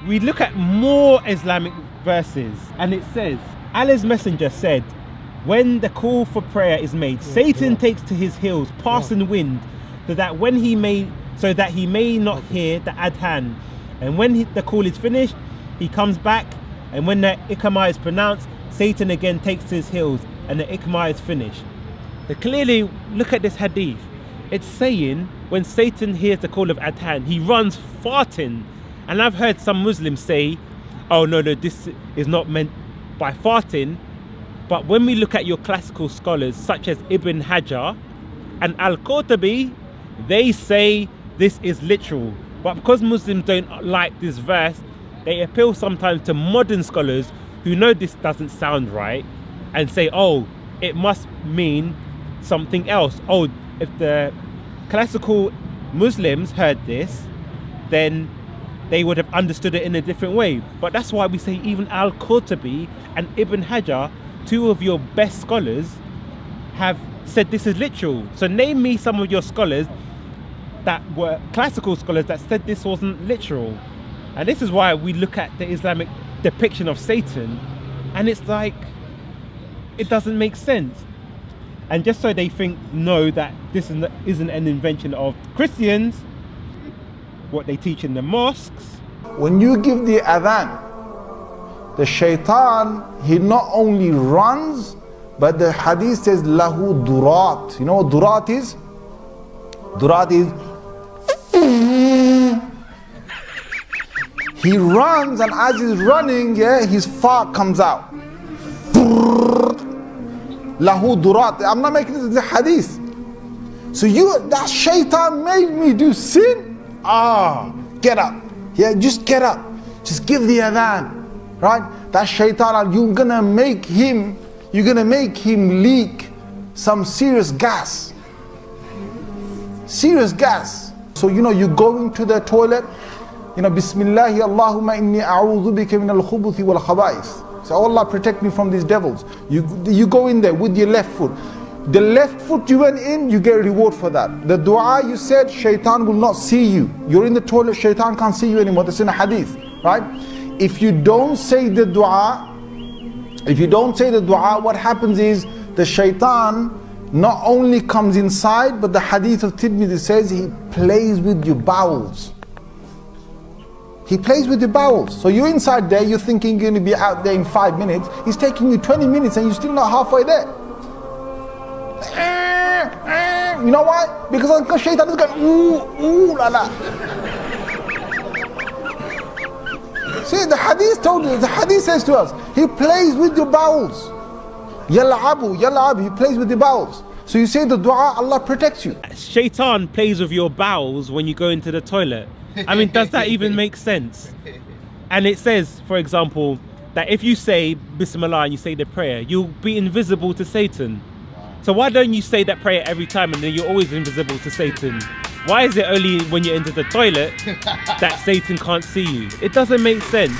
we look at more Islamic verses, and it says, Allah's messenger said, when the call for prayer is made, Satan takes to his heels, passing wind, so that he may not hear the adhan. And when the call is finished, he comes back, and when the Iqamah is pronounced, Satan again takes to his heels, and the Iqamah is finished. So clearly, look at this hadith. It's saying when Satan hears the call of adhan, he runs farting. And I've heard some Muslims say, oh no, this is not meant by farting. But when we look at your classical scholars such as Ibn Hajar and Al-Qurtubi, they say this is literal. But because Muslims don't like this verse, they appeal sometimes to modern scholars who know this doesn't sound right and say, oh, it must mean something else. Oh, if the classical Muslims heard this, then they would have understood it in a different way. But that's why we say even Al-Qurtubi and Ibn Hajar, two of your best scholars, have said this is literal. So name me some of your scholars that were classical scholars that said this wasn't literal. And this is why we look at the Islamic depiction of Satan, and it's like, it doesn't make sense. And just so they think, no, that this isn't an invention of Christians, what they teach in the mosques. When you give the adhan, the shaitan, he not only runs, but the hadith says lahu durat. You know what durat is? Durat is he runs, and as he's running, his fart comes out. Lahu durat. I'm not making this the hadith. So that shaitan made me do sin. Get up. Yeah, just get up. Just give the adhan. Right? That shaitan, you're gonna make him leak some serious gas. Serious gas. So you go into the toilet, Bismillahi Allahumma inni a'udhu bika min al-khubuthi wal khaba'ith. So Allah protect me from these devils. You go in there with your left foot. The left foot you went in, you get a reward for that. The dua you said, shaitan will not see you. You're in the toilet, shaitan can't see you anymore. That's in a hadith, right? If you don't say the dua, what happens is the shaitan not only comes inside, but the hadith of Tirmidhi says he plays with your bowels. He plays with your bowels. So you're inside there, you're thinking you're going to be out there in 5 minutes. He's taking you 20 minutes and you're still not halfway there. You know why? Because shaitan is going ooh la la. See, the hadith told you, the hadith says to us, he plays with your bowels. Yal'abu, he plays with your bowels. So you say the dua, Allah protects you. Shaitan plays with your bowels when you go into the toilet. I mean, does that even make sense? And it says, for example, that if you say Bismillah and you say the prayer, you'll be invisible to Satan. So why don't you say that prayer every time and then you're always invisible to Satan? Why is it only when you enter the toilet that Satan can't see you? It doesn't make sense.